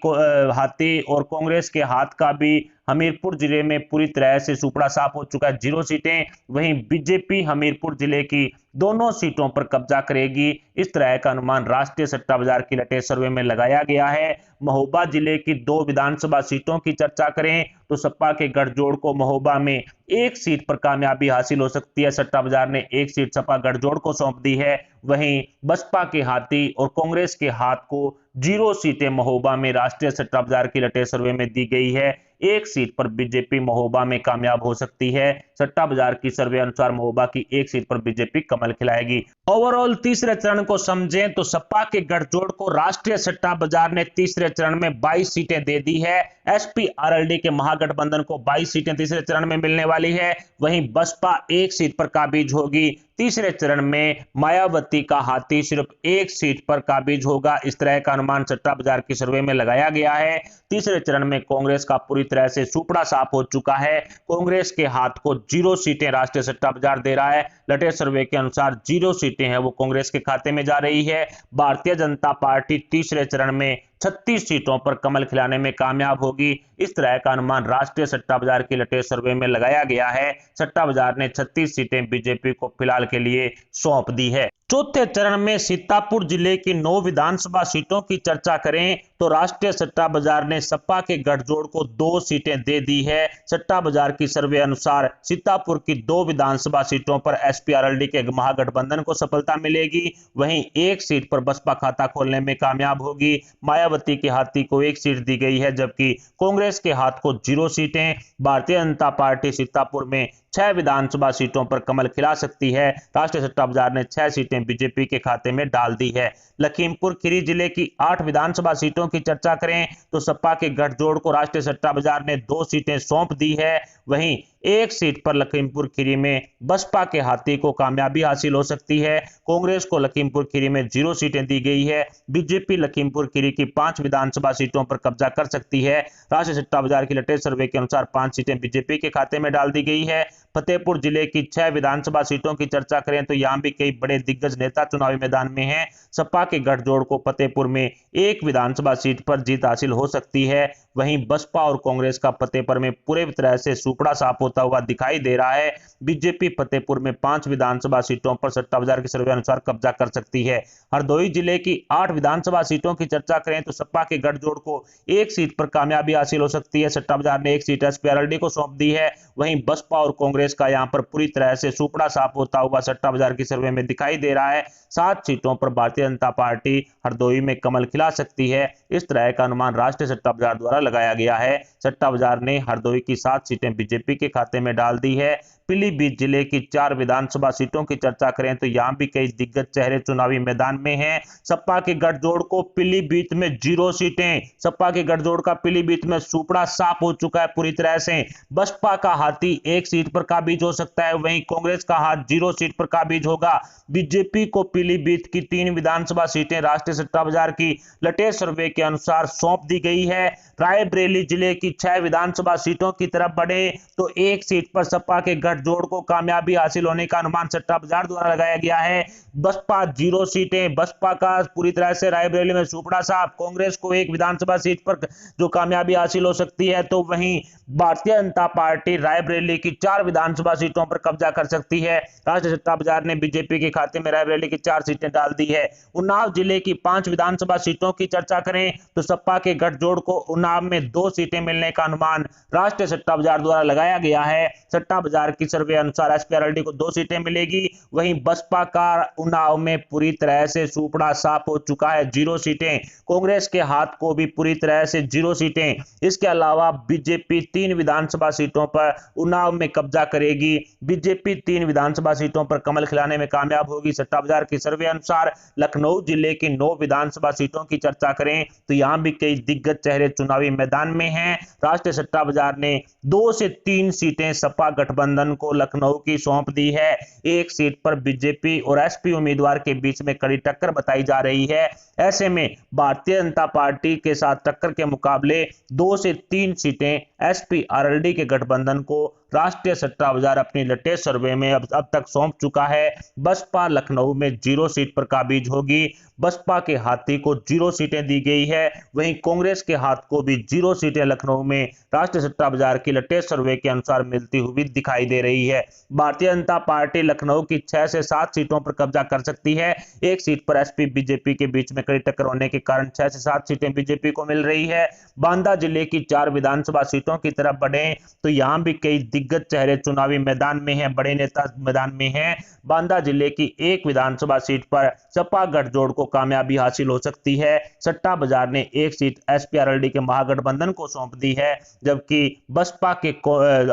हाथी और कांग्रेस के हाथ का भी हमीरपुर जिले में पूरी तरह से सुपड़ा साफ हो चुका है, 0 सीटें। वहीं बीजेपी हमीरपुर जिले की दोनों सीटों पर कब्जा करेगी। इस तरह का अनुमान राष्ट्रीय सट्टा बाजार की लटे सर्वे में लगाया गया है। महोबा जिले की 2 विधानसभा सीटों की चर्चा करें तो सपा के गठजोड़ को महोबा में 1 सीट पर कामयाबी हासिल हो सकती है। सट्टा बाजार ने 1 सीट सपा गठजोड़ को सौंप दी है। वहीं बसपा के हाथी और कांग्रेस के हाथ को 0 सीटें महोबा में राष्ट्रीय सट्टा बाजार की लटे सर्वे में दी गई है। 1 सीट पर बीजेपी महोबा में कामयाब हो सकती है। सट्टा बाजार की सर्वे अनुसार महोबा की 1 सीट पर बीजेपी कमल खिलाएगी। ओवरऑल तीसरे चरण को समझें तो सपा के गठजोड़ को राष्ट्रीय सट्टा बाजार ने तीसरे चरण में 22 सीटें दे दी है। एसपी आरएलडी के महागठबंधन को 22 सीटें तीसरे चरण में मिलने वाली है। वहीं बसपा 1 सीट पर काबिज होगी। तीसरे चरण में मायावती का हाथी सिर्फ 1 सीट पर काबिज होगा। इस तरह का अनुमान सट्टा बाजार की सर्वे में लगाया गया है। तीसरे चरण में कांग्रेस का पूरी तरह से सुपड़ा साफ हो चुका है। कांग्रेस के हाथ को 0 सीटें राष्ट्रीय सट्टा बाजार दे रहा है। लटे सर्वे के अनुसार 0 सीटें हैं वो कांग्रेस के खाते में जा रही है। भारतीय जनता पार्टी तीसरे चरण में 36 सीटों पर कमल खिलाने में कामयाब होगी। इस तरह का अनुमान राष्ट्रीय सट्टा बाजार की लटे सर्वे में लगाया गया है। सट्टा बाजार ने 36 सीटें बीजेपी को फिलहाल के लिए सौंप दी है। चौथे चरण में सीतापुर जिले की 9 विधानसभा सीटों की चर्चा करें तो राष्ट्रीय सट्टा बाजार ने सपा के गठजोड़ को 2 सीटें दे दी है। सट्टा बाजार की सर्वे अनुसार सीतापुर की 2 विधानसभा सीटों पर एसपी आरएलडी के महागठबंधन को सफलता मिलेगी। वहीं 1 सीट पर बसपा खाता खोलने में कामयाब होगी। मायावती के हाथी को 1 सीट दी गई है जबकि कांग्रेस के हाथ को 0 सीटें। भारतीय जनता पार्टी सीतापुर में 6 विधानसभा सीटों पर कमल खिला सकती है। राष्ट्रीय सट्टा बाजार ने 6 सीटें बीजेपी के खाते में डाल दी है। लखीमपुर खीरी जिले की 8 विधानसभा सीटों की चर्चा करें तो सपा के गठजोड़ को राष्ट्रीय सट्टा बाजार ने 2 सीटें सौंप दी है। वहीं 1 सीट पर लखीमपुर खीरी में बसपा के हाथी को कामयाबी हासिल हो सकती है। कांग्रेस को लखीमपुर खीरी में 0 सीटें दी गई है। बीजेपी लखीमपुर खीरी की 5 विधानसभा सीटों पर कब्जा कर सकती है। राष्ट्रीय सट्टा बाजार की लेटेस्ट सर्वे के अनुसार 5 सीटें बीजेपी के खाते में डाल दी गई है। फतेहपुर जिले की 6 विधानसभा सीटों की चर्चा करें तो यहां भी कई बड़े दिग्गज नेता चुनावी मैदान में हैं। सपा के गठजोड़ को फतेहपुर में 1 विधानसभा सीट पर जीत हासिल हो सकती है। वहीं बसपा और कांग्रेस का फतेहपुर में पूरे तरह से सुपड़ा साफ होता हुआ दिखाई दे रहा है। बीजेपी फतेहपुर में 5 विधानसभा सीटों पर सट्टा बाजार के सर्वे अनुसार कब्जा कर सकती है। हरदोई जिले की 8 विधानसभा सीटों की चर्चा करें तो सपा के गठजोड़ को 1 सीट पर कामयाबी हासिल हो सकती है। सट्टा बाजार ने 1 सीट एसपी आरएलडी को सौंप दी है। वहीं बसपा और कांग्रेस का यहां पर पूरी तरह से सुपड़ा साफ होता हुआ सट्टा बाजार की सर्वे में दिखाई दे रहा है। 7 सीटों पर भारतीय जनता पार्टी हरदोई में कमल खिला सकती है। इस तरह का अनुमान राष्ट्रीय सट्टा बाजार द्वारा लगाया गया है। सट्टा बाजार ने हरदोई की 7 सीटें बीजेपी के खाते में डाल दी है। पीलीभीत जिले की 4 विधानसभा सीटों की चर्चा करें तो यहां भी कई दिग्गज चेहरे चुनावी मैदान में हैं। सपा के गठजोड़ को पीलीभीत में 0 सीटें। सपा के गठजोड़ का पीलीभीत में सुपड़ा साफ हो चुका है पूरी तरह से। बसपा का हाथी 1 सीट पर काबिज हो सकता है। वहीं कांग्रेस का हाथ 0 सीट पर काबिज होगा। बीजेपी को पीलीभीत की 3 विधानसभा सीटें राष्ट्रीय सट्टा बाजार की लेटेस्ट सर्वे के अनुसार सौंप दी गई है। रायबरेली जिले की 6 विधानसभा सीटों की तरफ बढ़े तो 1 सीट पर सपा के गठजोड़ को कामयाबी हासिल होने का अनुमान सट्टा बाजार द्वारा लगाया गया है। बसपा 0 सीटें। बसपा का पूरी तरह से रायबरेली में सुपड़ा साफ। कांग्रेस को 1 विधानसभा सीट पर जो कामयाबी हासिल हो सकती है तो वहीं भारतीय जनता पार्टी रायबरेली की 4 विधानसभा सीटों पर कब्जा कर सकती है। राष्ट्रीय सट्टा बाजार ने बीजेपी के खाते में रायबरेली की 4 सीटें डाल दी है। उन्नाव जिले की 5 विधानसभा सीटों की चर्चा करें तो सपा के गठजोड़ को उन्नाव में 2 सीटें मिलने का अनुमान राष्ट्रीय सट्टा बाजार द्वारा लगाया गया है। सट्टा बाजार की सर्वे अनुसार एसपीआरएलडी को 2 सीटें मिलेगी। वहीं बसपा का उन्नाव में पूरी तरह से सूपड़ा साफ हो चुका है, 0 सीटें। कांग्रेस के हाथ को भी पूरी तरह से 0 सीटें। इसके अलावा बीजेपी 3 विधानसभा सीटों पर उन्नाव में कब्जा करेगी। बीजेपी 3 विधानसभा सीटों पर कमल खिलाने में कामयाब होगी। सट्टा बाजार के सर्वे अनुसार लखनऊ जिले की 9 विधानसभा सीटों की चर्चा करें तो यहां भी कई दिग्गज चेहरे चुनावी मैदान में हैं। राष्ट्रीय सट्टा बाजार ने 2 से 3 सीटें सपा गठबंधन को लखनऊ की सौंप दी है। 1 सीट पर बीजेपी और एसपी उम्मीदवार के बीच में कड़ी टक्कर बताई जा रही है। ऐसे में भारतीय जनता पार्टी के साथ टक्कर के मुकाबले 2 से 3 सीटें एसपी आरएलडी के गठबंधन को राष्ट्रीय सट्टा बाजार अपनी लेटेस्ट सर्वे में अब तक सौंप चुका है। बसपा लखनऊ में 0 सीट पर काबिज होगी। बसपा के हाथी को 0 सीटें दी गई है। वहीं कांग्रेस के हाथ को भी 0 सीटें लखनऊ में राष्ट्रीय सट्टा बाजार की लेटेस्ट सर्वे के अनुसार मिलती हुई दिखाई दे रही है। भारतीय जनता पार्टी लखनऊ की 6 से 7 सीटों पर कब्जा कर सकती है। 1 सीट पर एसपी बीजेपी के बीच में कड़ी टक्कर होने के कारण 6 से 7 सीटें बीजेपी को मिल रही है। बांदा जिले की 4 विधानसभा सीटों की तरफ बढ़े तो यहां भी कई दिग्गज चेहरे चुनावी मैदान में हैं, बड़े नेता मैदान में हैं। बांदा जिले की 1 विधानसभा सीट पर सपा गठजोड़ को कामयाबी हासिल हो सकती है। सट्टा बाजार ने 1 सीट एसपीआरएलडी के महागठबंधन को सौंप दी है, जबकि बसपा के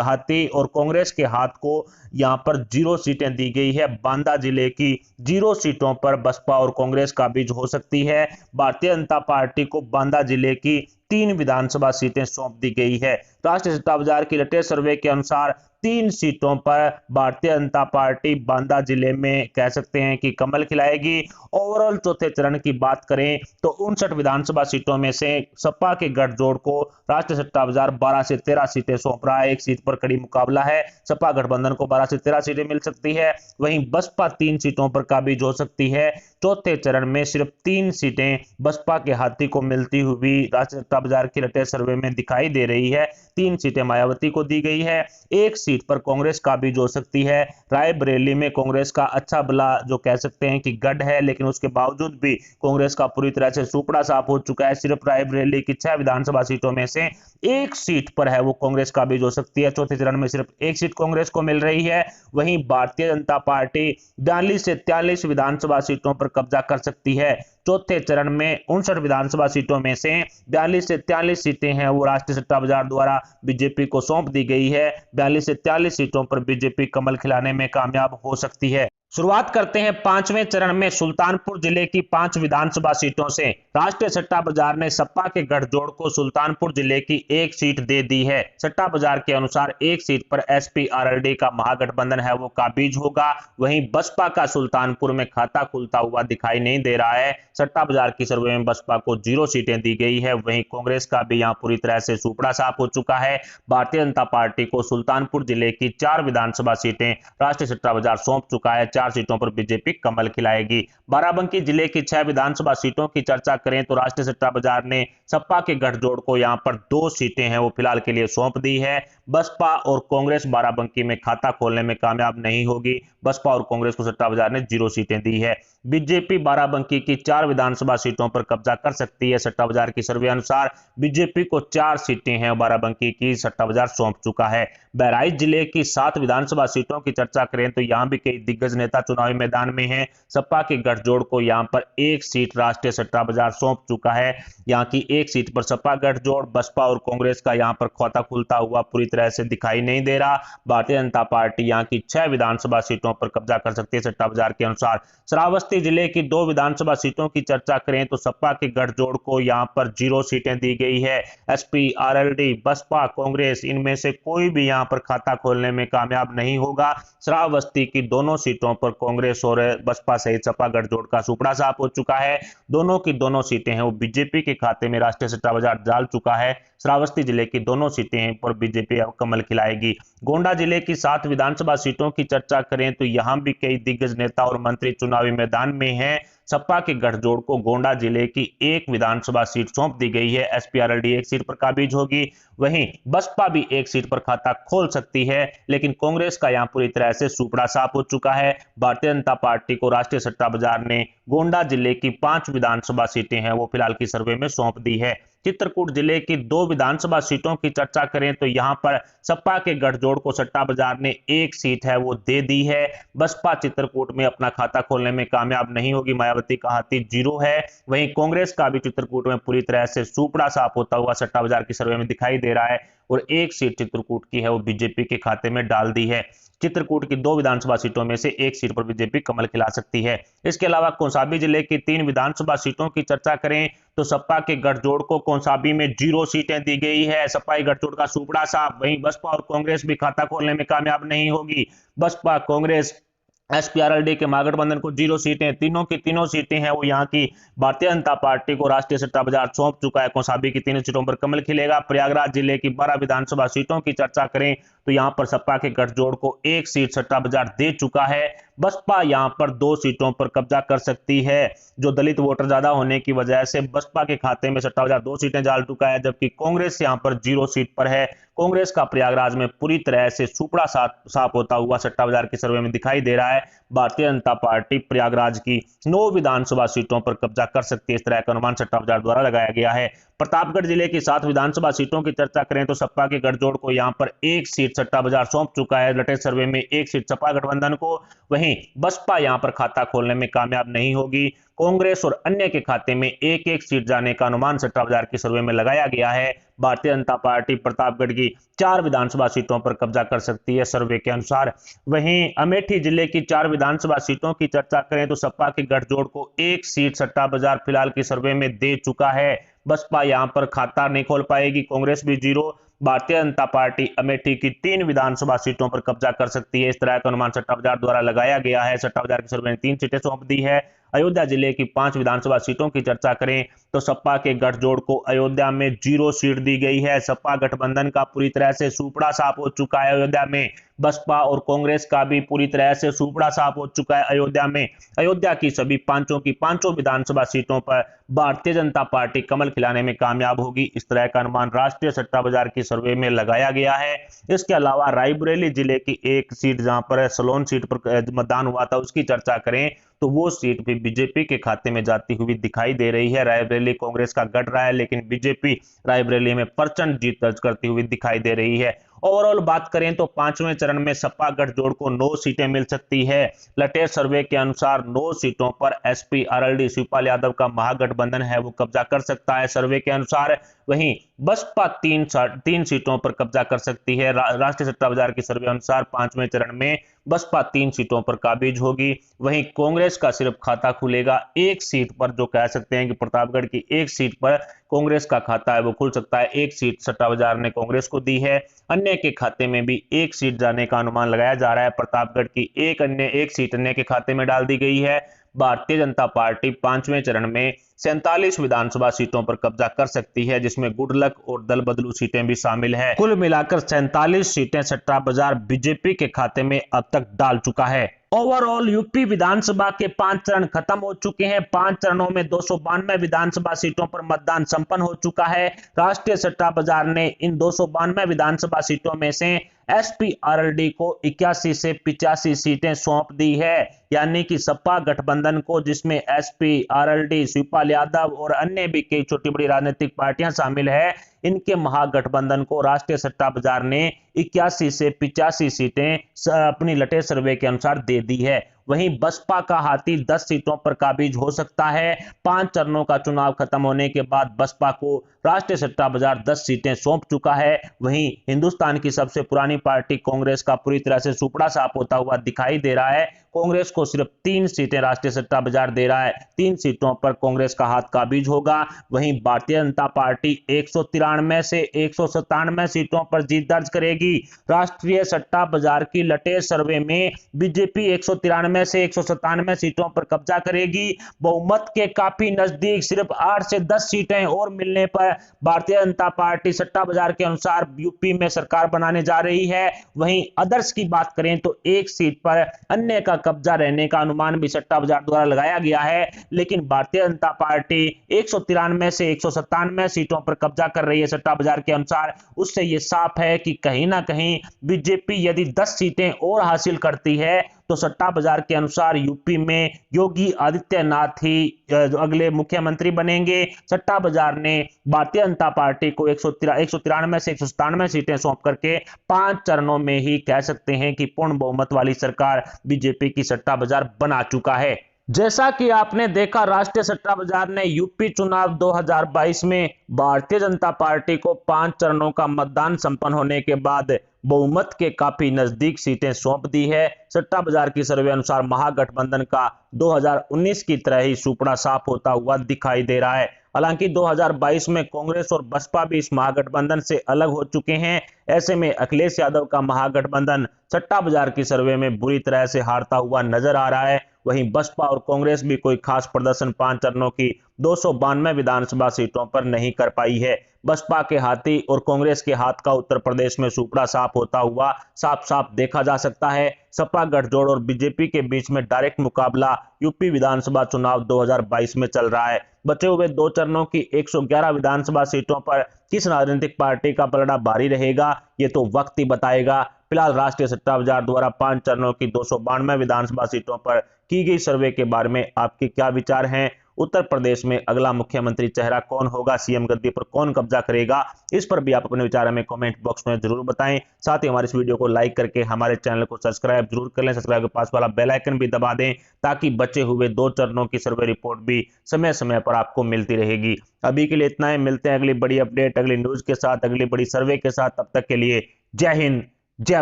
हाथी और कांग्रेस के हाथ को यहां पर 0 सीटें दी गई है। बांदा जिले की 0 सीटों पर बसपा और कांग्रेस काबिज हो सकती है। भारतीय जनता पार्टी को बांदा जिले की 3 विधानसभा सीटें सौंप दी गई है। राष्ट्रीय सट्टा बाजार की लेटेस्ट सर्वे के अनुसार 3 सीटों पर भारतीय जनता पार्टी बांदा जिले में कह सकते हैं कि कमल खिलाएगी। ओवरऑल चौथे चरण की बात करें तो 59 विधानसभा सीटों में से सपा के गठजोड़ को राष्ट्रीय सट्टा बाजार 12 से 13 सीटें सौंप रहा है। 1 सीट पर कड़ी मुकाबला है। सपा गठबंधन को 12 से 13 सीटें मिल सकती है। वहीं बसपा 3 सीटों पर काबिज हो सकती है। चौथे चरण में सिर्फ 3 सीटें बसपा के हाथी को मिलती हुई राष्ट्रीय सट्टा बाजार की लेटेस्ट सर्वे में दिखाई दे रही है। 3 सीटें मायावती को दी गई है। 1 सीट पर कांग्रेस काबिज हो सकती है। रायबरेली में कांग्रेस का अच्छा भला जो कह सकते हैं कि गढ़ है, लेकिन उसके बावजूद भी कांग्रेस का पूरी तरह से सूपड़ा साफ हो चुका है। सिर्फ रायबरेली की 6 विधानसभा सीटों में से 1 सीट पर है वो कांग्रेस काबिज हो सकती है। चौथे चरण में सिर्फ 1 सीट कांग्रेस को मिल रही है। वहीं भारतीय जनता पार्टी 42 से 43 विधानसभा सीटों पर कब्जा कर सकती है। चौथे चरण में 59 विधानसभा सीटों में से 42 से 43 सीटें हैं वो राष्ट्रीय सट्टा बाजार द्वारा बीजेपी को सौंप दी गई है। 42 से 43 सीटों पर बीजेपी कमल खिलाने में कामयाब हो सकती है। शुरुआत करते हैं 5वें चरण में सुल्तानपुर जिले की 5 विधानसभा सीटों से। राष्ट्रीय सट्टा बाजार ने सपा के गठजोड़ को सुल्तानपुर जिले की 1 सीट दे दी है। सट्टा बाजार के अनुसार 1 सीट पर एसपी आरएलडी का महागठबंधन है वो काबिज होगा। वहीं बसपा का सुल्तानपुर में खाता खुलता हुआ दिखाई नहीं दे रहा है। सट्टा बाजार की सर्वे में बसपा को 0 सीटें दी गई है। वहीं कांग्रेस का भी यहां पूरी तरह से सूपड़ा साफ हो चुका है। भारतीय जनता पार्टी को सुल्तानपुर जिले की 4 विधानसभा सीटें राष्ट्रीय सट्टा बाजार सौंप चुका है। 4 सीटों पर बीजेपी कमल खिलाएगी। बाराबंकी जिले की 6 विधानसभा सीटों की चर्चा करें तो राष्ट्रीय सट्टा बाजार ने सपा के गठजोड़ को यहां पर 2 सीटें हैं वो फिलहाल के लिए सौंप दी है। बसपा और कांग्रेस बाराबंकी में खाता खोलने में कामयाब नहीं होगी। बसपा और कांग्रेस को सट्टा बाजार ने 0 सीटें दी है। बीजेपी बाराबंकी की 4 विधानसभा सीटों पर कब्जा कर सकती है। सट्टा बाजार की सर्वे अनुसार बीजेपी को 4 सीटें हैं बाराबंकी की सट्टा बाजार सौंप चुका है। बहराइच जिले की 7 विधानसभा सीटों की चर्चा करें तो यहां भी कई दिग्गज नेता चुनावी मैदान में हैं। सपा के गठजोड़ को यहां पर 1 सीट राष्ट्रीय सट्टा बाजार सौंप चुका है। यहां की 1 सीट पर सपा गठजोड़, बसपा और कांग्रेस का यहां पर खाता खुलता हुआ पूरी तरह से दिखाई नहीं दे रहा। भारतीय जनता पार्टी यहां की 6 विधानसभा सीटों पर कब्जा कर सकती है सट्टा बाजार के अनुसार। श्रावस्ती जिले की 2 विधानसभा सीटों की चर्चा करें तो सपा के गठजोड़ को यहां पर 0 सीटें दी गई है। एसपी, आरएलडी, बसपा, कांग्रेस इनमें से कोई भी यहां पर खाता खोलने में कामयाब नहीं होगा। श्रावस्ती की दोनों सीटों पर कांग्रेस और बसपा सहित सपा गठजोड़ का सुपड़ा साफ हो चुका है। दोनों की दोनों सीटें हैं वो बीजेपी के खाते में राष्ट्रीय सट्टा बाजार डाल चुका है। श्रावस्ती जिले की दोनों सीटें पर बीजेपी अब कमल खिलाएगी। गोंडा जिले की 7 विधानसभा सीटों की चर्चा करें तो यहां भी कई दिग्गज नेता और मंत्री चुनावी मैदान में हैं। सपा के गठजोड़ को गोंडा जिले की 1 विधानसभा सीट सौंप दी गई है। एसपीआरएलडी 1 सीट पर काबिज होगी। वहीं बसपा भी 1 सीट पर खाता खोल सकती है, लेकिन कांग्रेस का यहां पूरी तरह से सूपड़ा साफ हो चुका है। भारतीय जनता पार्टी को राष्ट्रीय सट्टा बाजार ने गोंडा जिले की 5 विधानसभा सीटें हैं वो फिलहाल की सर्वे में सौंप दी है। चित्रकूट जिले की 2 विधानसभा सीटों की चर्चा करें तो यहां पर सपा के गठजोड़ को सट्टा बाजार ने एक सीट है वो दे दी है। बसपा चित्रकूट में अपना खाता खोलने में कामयाब नहीं होगी, मायावती का हाथी 0 है। वहीं कांग्रेस का भी चित्रकूट में पूरी तरह से सूपड़ा साफ होता हुआ सट्टा बाजार की सर्वे में दिखाई दे रहा है और एक सीट चित्रकूट की है वो बीजेपी के खाते में डाल दी है। चित्रकूट की 2 विधानसभा सीटों में से एक सीट पर बीजेपी कमल खिला सकती है। इसके अलावा कौसाम्बी जिले की 3 विधानसभा सीटों की चर्चा करें तो सपा के गठजोड़ को कौसाम्बी में 0 सीटें दी गई है। सपा गठजोड़ का सूपड़ा साफ। वहीं बसपा और कांग्रेस भी खाता खोलने में कामयाब नहीं होगी। बसपा, कांग्रेस, एसपीआरएलडी के महागठबंधन को 0 सीटें, तीनों की तीनों सीटें हैं वो यहाँ की भारतीय जनता पार्टी को राष्ट्रीय सट्टा बाजार सौंप चुका है। कौसाम्बी की 3 सीटों पर कमल खिलेगा। प्रयागराज जिले की 12 विधानसभा सीटों की चर्चा करें तो यहाँ पर सपा के गठजोड़ को एक सीट सट्टा बाजार दे चुका है। बसपा यहाँ पर 2 सीटों पर कब्जा कर सकती है। जो दलित वोटर ज्यादा होने की वजह से बसपा के खाते में सट्टा बाजार 2 सीटें डाल चुका है, जबकि कांग्रेस यहाँ पर 0 सीट पर है। कांग्रेस का प्रयागराज में पूरी तरह से सूपड़ा साफ होता हुआ सट्टा बाजार के सर्वे में दिखाई दे रहा है। भारतीय जनता पार्टी प्रयागराज की 9 विधानसभा सीटों पर कब्जा कर सकती है, इस तरह का अनुमान सट्टा बाजार द्वारा लगाया गया है। प्रतापगढ़ जिले की 7 विधानसभा सीटों की चर्चा करें तो सपा के गठजोड़ को यहां पर एक सीट सट्टा बाजार सौंप चुका है। लेटेस्ट सर्वे में एक सीट सपा गठबंधन को। वहीं बसपा यहां पर खाता खोलने में कामयाब नहीं होगी। कांग्रेस और अन्य के खाते में एक एक सीट जाने का अनुमान सट्टा बाजार के सर्वे में लगाया गया है। भारतीय जनता पार्टी प्रतापगढ़ की 4 विधानसभा सीटों पर कब्जा कर सकती है सर्वे के अनुसार। वहीं अमेठी जिले की 4 विधानसभा सीटों की चर्चा करें तो सपा के गठजोड़ को एक सीट सट्टा बाजार फिलहाल की सर्वे में दे चुका है। बसपा यहां पर खाता नहीं खोल पाएगी। कांग्रेस भी 0। भारतीय जनता पार्टी अमेठी की 3 विधानसभा सीटों पर कब्जा कर सकती है, इस तरह का अनुमान सट्टा बाजार द्वारा लगाया गया है। सट्टा बाजार की सर्वे ने 3 सीटें सौंप दी है। अयोध्या जिले की 5 विधानसभा सीटों की चर्चा करें तो सपा के गठजोड़ को अयोध्या में 0 सीट दी गई है। सपा गठबंधन का पूरी तरह से सूपड़ा साफ हो चुका है अयोध्या में। बसपा और कांग्रेस का भी पूरी तरह से सूपड़ा साफ हो चुका है अयोध्या में। अयोध्या की सभी पांचों विधानसभा सीटों पर भारतीय जनता पार्टी कमल खिलाने में कामयाब होगी, इस तरह का अनुमान राष्ट्रीय सट्टा बाजार की सर्वे में लगाया गया है। इसके अलावा रायबरेली जिले की एक सीट जहां पर सलोन सीट पर मतदान हुआ था उसकी चर्चा करें तो वो सीट भी बीजेपी के खाते में जाती हुई दिखाई दे रही है। रायबरेली कांग्रेस का गढ़ रहा है, लेकिन बीजेपी रायबरेली में प्रचंड जीत दर्ज करती हुई दिखाई दे रही है। ओवरऑल बात करें तो 5वें चरण में सपा गठजोड़ को 9 सीटें मिल सकती है। लेटेस्ट सर्वे के अनुसार 9 सीटों पर एसपी आरएलडी शिवपाल यादव का महागठबंधन है वो कब्जा कर सकता है सर्वे के अनुसार। वहीं बसपा 3 सीटों पर कब्जा कर सकती है। राष्ट्रीय सट्टा बाजार की सर्वे अनुसार 5वें चरण में बसपा 3 सीटों पर काबिज होगी। वहीं कांग्रेस का सिर्फ खाता खुलेगा एक सीट पर, जो कह सकते हैं कि प्रतापगढ़ की एक सीट पर कांग्रेस का खाता है वो खुल सकता है। एक सीट सट्टा बाजार ने कांग्रेस को दी है। अन्य के खाते में भी एक सीट जाने का अनुमान लगाया जा रहा है। प्रतापगढ़ की एक सीट अन्य के खाते में डाल दी गई है। भारतीय जनता पार्टी 5वें चरण में 47 विधानसभा सीटों पर कब्जा कर सकती है, जिसमें गुडलक और दल बदलू सीटें भी शामिल है। कुल मिलाकर 47 सीटें सट्टा बाजार बीजेपी के खाते में अब तक डाल चुका है। ओवरऑल यूपी विधानसभा के 5 चरण खत्म हो चुके हैं। 5 चरणों में 292 विधानसभा सीटों पर मतदान संपन्न हो चुका है। राष्ट्रीय सट्टा बाजार ने इन 292 विधानसभा सीटों में से एसपी-आरएलडी को 81 से 85 सीटें सौंप दी है, यानी कि सपा गठबंधन को, जिसमें एसपी-आरएलडी, शिवपाल यादव और अन्य भी कई छोटी बड़ी राजनीतिक पार्टियां शामिल है, इनके महागठबंधन को राष्ट्रीय सट्टा बाजार ने 81 से 85 सीटें अपनी लेटेस्ट सर्वे के अनुसार दे दी है। वहीं बसपा का हाथी 10 सीटों पर काबिज हो सकता है। 5 चरणों का चुनाव खत्म होने के बाद बसपा को राष्ट्रीय सट्टा बाजार 10 सीटें सौंप चुका है। वहीं हिंदुस्तान की सबसे पुरानी पार्टी कांग्रेस का पूरी तरह से सुपड़ा साफ होता हुआ दिखाई दे रहा है। कांग्रेस को सिर्फ 3 सीटें राष्ट्रीय सट्टा बाजार दे रहा है। 3 सीटों पर कांग्रेस का हाथ काबिज होगा। वहीं भारतीय जनता पार्टी 193 से 197 सीटों पर जीत दर्ज करेगी। राष्ट्रीय सट्टा बाजार की लेटेस्ट सर्वे में बीजेपी 193 से 197 सीटों पर कब्जा करेगी। बहुमत के काफी नजदीक सिर्फ 8 से 10 सीटें और मिलने पर भारतीय जनता पार्टी सट्टा बाजार के अनुसार यूपी में सरकार बनाने जा रही है। वहीं अदर्स की बात करें तो एक सीट पर अन्य का कब्जा रहने का अनुमान भी सट्टा बाजार द्वारा लगाया गया है, लेकिन भारतीय जनता पार्टी 193 से 197 सीटों पर कब्जा कर रही है सट्टा बाजार के अनुसार। उससे यह साफ है कि कहीं ना कहीं बीजेपी यदि 10 सीटें और हासिल करती है तो सट्टा बाजार के अनुसार यूपी में योगी आदित्यनाथ ही अगले मुख्यमंत्री बनेंगे। सट्टा बाजार ने भारतीय जनता पार्टी को 193 से 197 सीटें सौंप करके 5 चरणों में ही कह सकते हैं कि पूर्ण बहुमत वाली सरकार बीजेपी की सट्टा बाजार बना चुका है। जैसा कि आपने देखा, राष्ट्रीय सट्टा बाजार ने यूपी चुनाव 2022 में भारतीय जनता पार्टी को 5 चरणों का मतदान संपन्न होने के बाद बहुमत के काफी नजदीक सीटें सौंप दी है। सट्टा बाजार की सर्वे अनुसार महागठबंधन का 2019 की तरह ही सुपड़ा साफ होता हुआ दिखाई दे रहा है। हालांकि 2022 में कांग्रेस और बसपा भी इस महागठबंधन से अलग हो चुके हैं। ऐसे में अखिलेश यादव का महागठबंधन सट्टा बाजार की सर्वे में बुरी तरह से हारता हुआ नजर आ रहा है। वहीं बसपा और कांग्रेस भी कोई खास प्रदर्शन 5 चरणों की 292 विधानसभा सीटों पर नहीं कर पाई है। बसपा के हाथी और कांग्रेस के हाथ का उत्तर प्रदेश में सुपड़ा साफ होता हुआ साफ साफ देखा जा सकता है। सपा गठजोड़ और बीजेपी के बीच में डायरेक्ट मुकाबला यूपी विधानसभा चुनाव 2022 में चल रहा है। बचे हुए 2 चरणों की 111 विधानसभा सीटों पर किस राजनीतिक पार्टी का पलड़ा भारी रहेगा, ये तो वक्त ही बताएगा। फिलहाल राष्ट्रीय सट्टा बाजार द्वारा 5 चरणों की 292 विधानसभा सीटों पर की गई सर्वे के बारे में आपके क्या विचार हैं? उत्तर प्रदेश में अगला मुख्यमंत्री चेहरा कौन होगा, सीएम गद्दी पर कौन कब्जा करेगा, इस पर भी आप अपने विचार हमें कमेंट बॉक्स में जरूर बताएं। साथ ही हमारे इस वीडियो को लाइक करके हमारे चैनल को सब्सक्राइब जरूर कर लें। सब्सक्राइब के पास वाला बेल आइकन भी दबा दें ताकि बचे हुए 2 चरणों की सर्वे रिपोर्ट भी समय समय पर आपको मिलती रहेगी। अभी के लिए इतना ही, मिलते हैं अगली बड़ी अपडेट, अगली न्यूज के साथ, अगली बड़ी सर्वे के साथ। तब तक के लिए जय हिंद, जय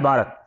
भारत।